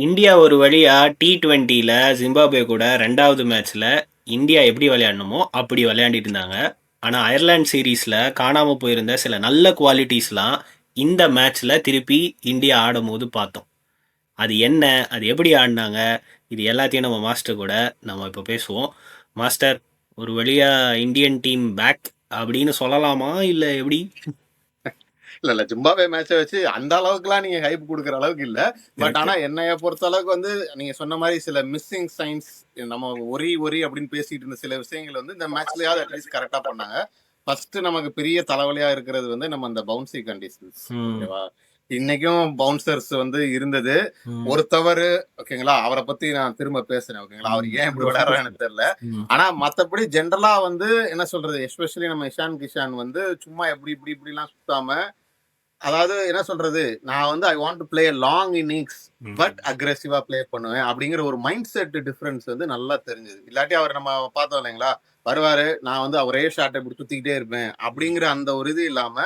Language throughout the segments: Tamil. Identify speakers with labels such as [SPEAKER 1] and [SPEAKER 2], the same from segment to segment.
[SPEAKER 1] இந்தியா ஒரு வழியா T20ல ஜிம்பாப்வே கூட 2வது மேட்ச்ல இந்தியா எப்படி விளையாடணுமோ அப்படி விளையாடிட்டு இருந்தாங்க. ஆனா அயர்லாந்து சீரீஸ்ல காணாம போயிருந்த சில நல்ல குவாலிட்டிஸ்லாம் இந்த மேட்ச்ல திருப்பி இந்தியா ஆடும்போது பார்த்தோம். அது என்ன? அது எப்படி ஆடினாங்க? இது எல்லாத்தையும் நம்ம மாஸ்டர் கூட நம்ம இப்போ பேசுவோம். மாஸ்டர், ஒரு வழியா இந்தியன் டீம் பேக் அப்படின்னு சொல்லலாமா இல்ல எப்படி?
[SPEAKER 2] இல்ல ஜிம்பாப்வே மேட்சை வச்சு அந்த அளவுக்குலாம் நீங்க ஹைப் கொடுக்குற அளவுக்கு இல்ல. பட் ஆனா என்னைய பொறுத்த அளவுக்கு வந்து நீங்க சொன்ன மாதிரி சில மிஸ்ஸிங் சைன்ஸ், நம்ம ஒரி அப்படின்னு பேசிட்டு இருந்த சில விஷயங்கள் வந்து இந்த மேட்ச்லயாவது அட்லீஸ்ட் கரெக்டா பண்ணாங்க. ஃபர்ஸ்ட் நமக்கு பெரிய தலைவலியா இருக்கிறது வந்து நம்ம அந்த பவுன்சி கண்டிஷன்ஸ். ஓகேவா, இன்னைக்கும் பவுன்சர்ஸ் வந்து இருந்தது. ஒரு தவறு, ஓகேங்களா, அவரை பத்தி நான் திரும்ப பேசுறேன். ஓகேங்களா, அவர் ஏன் இப்படி விளையாடுறான்னு தெரியல. ஆனா மத்தபடி ஜென்ரலா வந்து என்ன சொல்றது, எஸ்பெஷலி நம்ம இஷான் கிஷான் வந்து சும்மா எப்படி இப்படி இப்படி எல்லாம் சுத்தாம, அதாவது என்ன சொல்றது, நான் வந்து I want to play long innings but அக்ரெசிவா பிளே பண்ணுவேன் அப்படிங்கிற ஒரு மைண்ட் செட் டிஃபரன்ஸ் வந்து நல்லா தெரிஞ்சது. இல்லாட்டி அவர் நம்ம பார்த்தோம் இல்லைங்களா, வருவாரு, நான் வந்து அவரே ஷாட்டை இப்படி சுத்திக்கிட்டே இருப்பேன் அப்படிங்கிற அந்த ஒரு இது இல்லாம,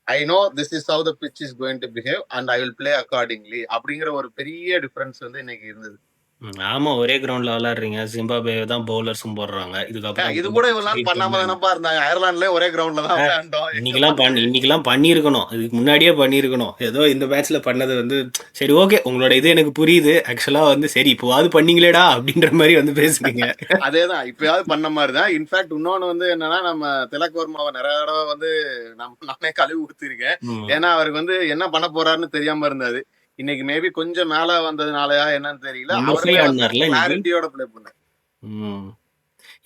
[SPEAKER 2] I know this is how the pitch is going to behave and I will play accordingly அப்படிங்கிற ஒரு பெரிய டிஃபரன்ஸ் வந்து இன்னைக்கு இருந்தது.
[SPEAKER 1] ஆமா, ஒரே கிரவுண்ட்ல விளையாடுறீங்க. ஜிம்பாப்வே தான் பவுலர்ஸும் போடுறாங்க. இதுக்கப்புறம்
[SPEAKER 2] இது கூட இவ்வளவு நாள் பண்ணாம தானப்பா இருந்தாங்க. அயர்லாந்துல ஒரே கிரவுண்ட்ல தான் விளையாண்டோம்.
[SPEAKER 1] இன்னைக்கெல்லாம் பண்ணியிருக்கணும். இதுக்கு முன்னாடியே பண்ணியிருக்கணும். ஏதோ இந்த மேட்ச்ல பண்ணது வந்து சரி, ஓகே, உங்களோட இது எனக்கு புரியுது. ஆக்சுவலா வந்து சரி இப்போவாது பண்ணீங்களேடா அப்படின்ற மாதிரி வந்து பேசுறீங்க.
[SPEAKER 2] அதேதான் இப்பயாவது பண்ண மாதிரிதான். இன்ஃபேக்ட் இன்னொன்னு வந்து என்னன்னா, நம்ம திலக் வர்மாவை நிறைய தடவை வந்து நானே கழுவி ஊத்திருக்கேன். ஏன்னா அவருக்கு வந்து என்ன பண்ண போறாருன்னு தெரியாம இருந்தாரு. இன்னைக்கு மேபி கொஞ்சம் மேல வந்ததுனாலயா என்னன்னு தெரியல, அவருமே வந்து கிளாரிட்டியோட பிளே பண்ணாரு.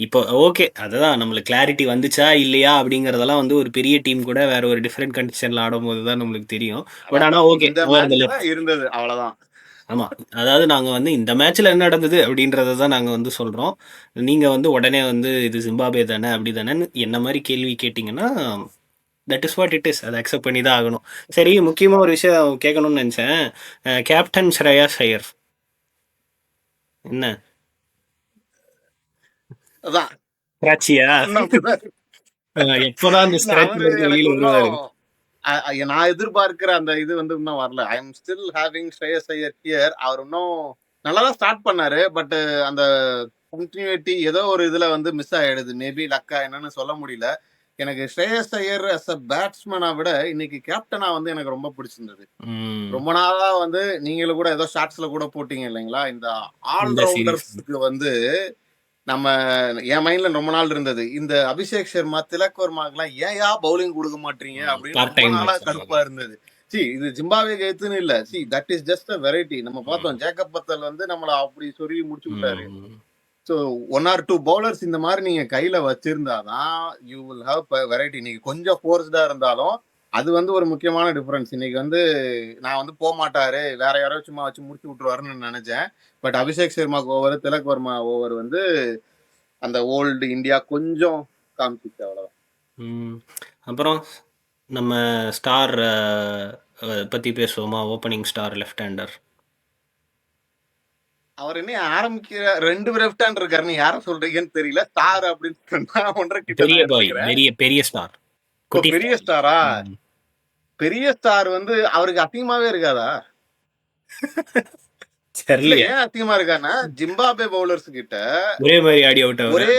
[SPEAKER 1] இப்போ ஓகே, அதுதான் நம்மளுக்கு கிளாரிட்டி வந்துச்சா இல்லையா அப்படிங்கறதெல்லாம் வந்து ஒரு பெரிய டீம் கூட வேற ஒரு டிஃப்ரெண்ட் கண்டிஷன்ல ஆடும்போது தான் நம்மளுக்கு தெரியும். பட் ஆனா ஓகே
[SPEAKER 2] இருந்தது அவ்வளவுதான்.
[SPEAKER 1] ஆமா, அதாவது நாங்க வந்து இந்த மேட்ச்ல என்ன நடந்தது அப்படின்றத தான் நாங்க வந்து சொல்றோம். நீங்க வந்து உடனே வந்து இது ஜிம்பாப்வே தானே அப்படி தானேன்னு என்ன மாதிரி கேள்வி கேட்டீங்கன்னா that is what it is. அதை அக்செப்ட் பண்ணி தான் ஆகணும். சரி, முக்கியமாக ஒரு விஷயம் கேட்கணும்னு நினச்சேன். கேப்டன் ஸ்ரேயாஸ் ஐயர் என்ன
[SPEAKER 2] அதான்
[SPEAKER 1] ஸ்கிராட்சியா? எப்போதான் அந்த ஸ்கிராட்ச்ல இருந்து வெளியில வருவாரு?
[SPEAKER 2] நான் எதிர்பார்க்கிற அந்த இது வந்து இன்னும் வரல. I am still having Shreyas Iyer here. அவர் இன்னும் நல்லா தான் ஸ்டார்ட் பண்ணாரு. பட் அந்த கண்டினியூட்டி ஏதோ ஒரு இதுல வந்து மிஸ் ஆயிடுது. மேபி லக்கா என்னன்னு சொல்ல முடியல. எனக்கு ஸ்ரேயஸ் ஐயர் அஸ் அ பேட்ஸ்மேனை விட இன்னைக்கு கேப்டனா வந்து எனக்கு ரொம்ப பிடிச்சிருந்தது. ரொம்ப நாளா வந்து நீங்களும் கூட ஏதோ ஷார்ட்ஸ்ல கூட போட்டீங்க இல்லைங்களா, இந்த ஆல்ரவுண்டர்ஸ்க்கு வந்து நம்ம என் மைண்ட்ல ரொம்ப நாள் இருந்தது. இந்த அபிஷேக் சர்மா, திலக் வர்மாக்கெல்லாம் ஏயா பவுலிங் கொடுக்க மாட்டீங்க அப்படின்னு ரொம்ப நாளா கடுப்பா இருந்தது. சி இது ஜிம்பாவே எத்துன்னு இல்ல. See that is just a variety. நம்ம பார்த்தோம் ஜேக்கப் பத்தல் வந்து நம்மள அப்படி சொல்லி முடிச்சு விட்டாரு. ஸோ 1 or 2 பவுலர்ஸ் இந்த மாதிரி நீங்க கையில வச்சிருந்தாதான் யூ வில் ஹேவ் வெரைட்டி. நீங்க கொஞ்சம் ஃபோர்ஸ்டா இருந்தாலும் அது வந்து ஒரு முக்கியமான டிஃபரன்ஸ். இன்னைக்கு வந்து நான் வந்து போக மாட்டாரு, வேற யாரோ சும்மா வச்சு முடிச்சு விட்டுருவாருன்னு நினைச்சேன். பட் அபிஷேக் சர்மாக்கு ஓவர், திலக் வர்மா ஓவர் வந்து அந்த ஓல்டு இந்தியா கொஞ்சம் காமிச்சிச்சு, அவ்வளவுதான்.
[SPEAKER 1] அப்புறம் நம்ம ஸ்டார் பத்தி பேசுவோமா? ஓப்பனிங் ஸ்டார் லெஃப்ட் ஹேண்டர்
[SPEAKER 2] அவர் என்ன ஆரம்பிக்கிற 2 லெஃப்ட் ஹேண்டர் இருக்காருன்னு யார சொல்றீங்கன்னு தெரியல. ஸ்டார் அப்படின்னு
[SPEAKER 1] பெரிய ஸ்டார்.
[SPEAKER 2] பெரிய ஸ்டாரா? பெரிய ஸ்டார் வந்து அவருக்கு அசிங்கமாவே இருக்காதா? ஏன் அசிங்கமா இருக்கான்னா, ஜிம்பாப்வே பவுலர்ஸ் கிட்ட
[SPEAKER 1] ஒரே மாதிரி ஆடி அவுட்
[SPEAKER 2] ஒரே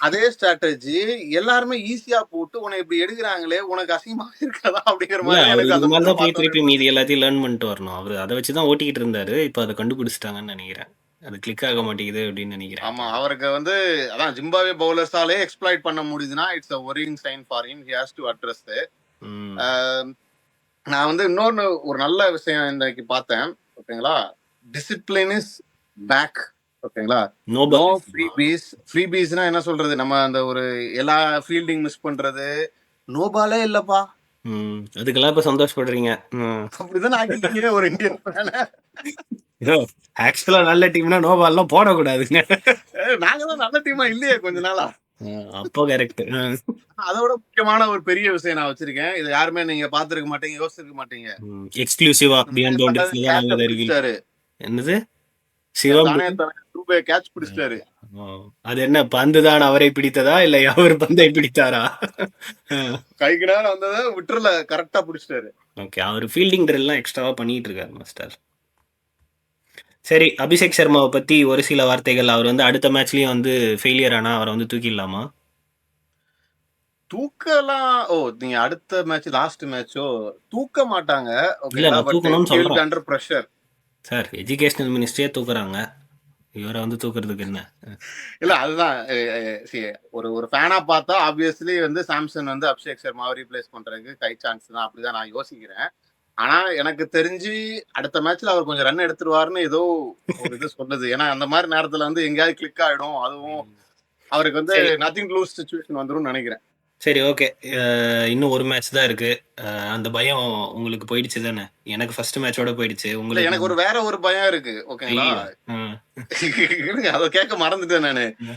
[SPEAKER 2] அதே ஸ்ட்ராட்டஜி எல்லாருமே ஈஸியா போட்டு உன்னை இப்படி எடுக்கிறாங்களே, உனக்கு அசிங்கமா இருக்காதா அப்படிங்கிற மாதிரி எனக்கு
[SPEAKER 1] போயிட்டு மீதி எல்லாத்தையும் லேர்ன் பண்ணிட்டு வரணும். அவரு அதை வச்சுதான் ஓட்டிக்கிட்டு இருந்தாரு. இப்ப அதை கண்டுபிடிச்சிட்டாங்கன்னு நினைக்கிறேன். அது கிளிக் ஆக மாட்டேங்குது அப்படின்னு நினைக்கிறேன்.
[SPEAKER 2] ஆமா, அவருக்கு வந்து அதான் ஜிம்பாப்வே பவுலர்ஸாலே எக்ஸ்ப்ளாய்ட் பண்ண முடியுதுன்னா it's a worrying sign for him. He has to address it. நான் வந்து இன்னொன்னு ஒரு நல்ல விஷயம் இன்னைக்கு பார்த்தேன். ஓகேங்களா, டிசிப்ளின் இஸ் பேக். ஓகேங்களா, நோ ஃப்ரீபீஸ். ஃப்ரீபீஸ்னா என்ன சொல்றது, நம்ம அந்த ஒரு எல்லா ஃபீல்டிங் மிஸ் பண்றது, நோ பாலே இல்லப்பா.
[SPEAKER 1] அதுக்கெல்லாம் இப்ப சந்தோஷப்படுறீங்க.
[SPEAKER 2] அப்படிதான் ஆக்கிட்டீங்க ஒரு இந்தியன் ஃபேன.
[SPEAKER 1] ஆக்சுவலா நல்ல டீம்னா நோ பால்லாம் போடக்கூடாதுங்க.
[SPEAKER 2] நாங்க தான் நல்ல டீமா இல்லையே கொஞ்ச நாளா.
[SPEAKER 1] அப்போ கரெக்ட்.
[SPEAKER 2] அதோட முக்கியமான ஒரு பெரிய விஷயம் நான் வச்சிருக்கேன். இது யாருமே நீங்க பாத்துருக்க மாட்டீங்க, யோசிச்சிருக்க மாட்டீங்க.
[SPEAKER 1] எக்ஸ்க்ளூசிவா பியாண்ட் பவுண்டரிஸ்ல என்னது, சிவம்
[SPEAKER 2] கேட்ச் பிடிச்சிட்டாரு.
[SPEAKER 1] அது என்ன, பந்து தான் அவரை பிடித்ததா இல்ல அவர் பந்தை பிடித்தாரா?
[SPEAKER 2] கைக்கு நேரம் வந்ததை விட்டுறல, கரெக்டா பிடிச்சிட்டாரு.
[SPEAKER 1] ஓகே, அவர் ஃபீல்டிங் ட்ரில் எல்லாம் எக்ஸ்ட்ராவா பண்ணிட்டு இருக்காரு மாஸ்டர். சரி, அபிஷேக் சர்மாவை பத்தி ஒரு சில வார்த்தைகள். அவர் வந்து அடுத்த மேட்ச்லயும் வந்து ஃபெயிலியர் ஆனா அவரை வந்து தூக்கிடலாமா?
[SPEAKER 2] தூக்கலாம். ஓ! நீங்க அடுத்த மேட்ச் லாஸ்ட் மேட்ச்சோ தூக்க மாட்டாங்க.
[SPEAKER 1] இல்ல
[SPEAKER 2] ஓகேங்களா.
[SPEAKER 1] நான்
[SPEAKER 2] பட்
[SPEAKER 1] தூக்கணும்னு
[SPEAKER 2] ஹி வில் பி
[SPEAKER 1] சொல்றேன்.
[SPEAKER 2] Under pressure.
[SPEAKER 1] சார், எஜுகேஷனல் மினிஸ்ட்ரியே தூக்குறாங்க. இவரை வந்து தூக்குறதுக்கு என்ன?
[SPEAKER 2] இல்ல அதுதான் சி ஒரு ஒரு ஃபேனா பார்த்தா ஆப்வியஸ்லி வந்து சாம்சன் வந்து அபிஷேக் சர்மாவை ரீப்ளேஸ் பண்றதுக்கு கை சான்ஸ் தான். அப்படிதான் நான் யோசிக்கிறேன். ஆனா எனக்கு தெரிஞ்சு அடுத்த மேட்ச்ல அவர் கொஞ்சம் ரன் எடுத்துருவாருன்னு ஏதோ ஒரு இது சொல்லுது. ஏன்னா அந்த மாதிரி நேரத்துல வந்து எங்கேயாவது கிளிக் ஆயிடும். அதுவும் அவருக்கு வந்து
[SPEAKER 1] சரி
[SPEAKER 2] நத்திங் டு லூஸ் சிச்சுவேஷன் வந்துரும்னு நினைக்கிறேன்.
[SPEAKER 1] சரி ஓகே. இன்னும் ஒரு மேட்ச் தான் இருக்கு. அந்த பயம் உங்களுக்கு போயிடுச்சு தானே? எனக்கு ஃபர்ஸ்ட் மேட்சோட போயிடுச்சு.
[SPEAKER 2] இல்ல
[SPEAKER 1] உங்களுக்கு
[SPEAKER 2] எனக்கு ஒரு வேற ஒரு பயம் இருக்கு. ஓகேங்களா.
[SPEAKER 1] ஐயோ. ம்.
[SPEAKER 2] இருங்க அதை கேட்க மறந்துட்டேன் நானு.
[SPEAKER 1] ம்.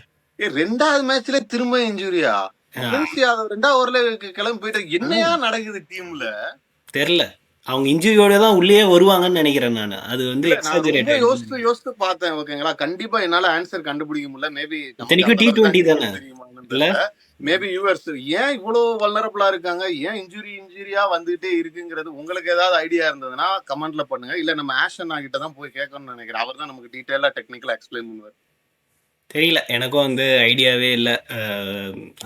[SPEAKER 2] ரெண்டாவது மேட்ச்ல திரும்ப இன்ஜுரியா?
[SPEAKER 1] ஆ,
[SPEAKER 2] புவன்சி யாதவ் 2வது ஓவர்ல கிளம்பி போயிட்டு என்னையா நடக்குது டீம்ல?
[SPEAKER 1] தெரியல. அவங்க இன்ஜுரியோட தான் உள்ளேயே வருவாங்கன்னு நினைக்கிறேன் நான். அது வந்து
[SPEAKER 2] இல்ல நான் ரொம்ப
[SPEAKER 1] எக்ஸாஜரேட்டட்.
[SPEAKER 2] யோசித்து பார்த்தேன். ஓகேங்களா. கண்டிப்பா என்னால ஆன்சர் கண்டுபிடிக்க முடியல. மேபி நமக்கு
[SPEAKER 1] இத்தனைக்கும்
[SPEAKER 2] அந்த அளவுக்கு
[SPEAKER 1] T20
[SPEAKER 2] தான்
[SPEAKER 1] தானே?
[SPEAKER 2] கிரிக்கெட் தெரியுமான்னு
[SPEAKER 1] இல்ல?
[SPEAKER 2] தெரியல. மேபி யூவர்ஸ் ஏன் இவ்வளவு வல்னரபிளா இருக்காங்க? ஏன் இன்ஜுரியா வந்துட்டே இருக்குங்கிறது உங்களுக்கு ஏதாவது ஐடியா இருந்ததுன்னா கமெண்ட்ல பண்ணுங்க. இல்ல நம்ம ஆஷன் கிட்ட தான் போய் கேட்கணும்னு நினைக்கிறேன். அவர் தான் நமக்கு டீடைலா டெக்னிக்கலா எக்ஸ்பிளைன் பண்ணுவார்.
[SPEAKER 1] தெரியல. எனக்கும் வந்து ஐடியாவே இல்ல.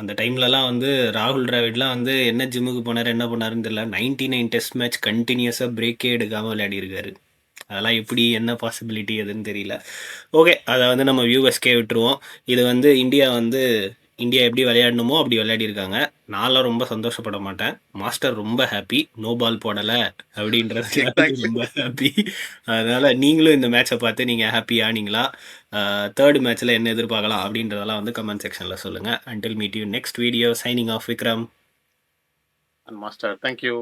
[SPEAKER 1] அந்த டைம்லலாம் வந்து ராகுல் டிராவிட்லாம் வந்து என்ன ஜிம்முக்கு போனாரு, என்ன பண்ணாருன்னு தெரியல. 99 டெஸ்ட் மேட்ச் கன்டினியூஸா பிரேக்கே எடுக்காம விளையாடியிருக்காரு. அதெல்லாம் எப்படி என்ன பாசிபிலிட்டி எதுன்னு தெரியல. ஓகே. அதை வந்து நம்ம வியூவர்ஸ்க்கே விட்டுருவோம். இது வந்து இந்தியா எப்படி விளையாடணுமோ அப்படி விளையாடியிருக்காங்க. நான்லாம் ரொம்ப சந்தோஷப்பட மாட்டேன். மாஸ்டர் ரொம்ப ஹாப்பி. நோ பால் போடலை அப்படின்றதுல வந்து
[SPEAKER 2] எக்ஸாக்ட்லி.
[SPEAKER 1] ரொம்ப ஹாப்பி. அதனால நீங்களும் இந்த மேட்சை பார்த்து நீங்கள் ஹாப்பி ஆனீங்களா? தேர்ட் மேட்ச்சில் என்ன எதிர்பார்க்கலாம் அப்படின்றதெல்லாம் வந்து கமெண்ட் செக்ஷனில் சொல்லுங்கள். Until meet you next video. Signing off Vikram.
[SPEAKER 2] Master thank you.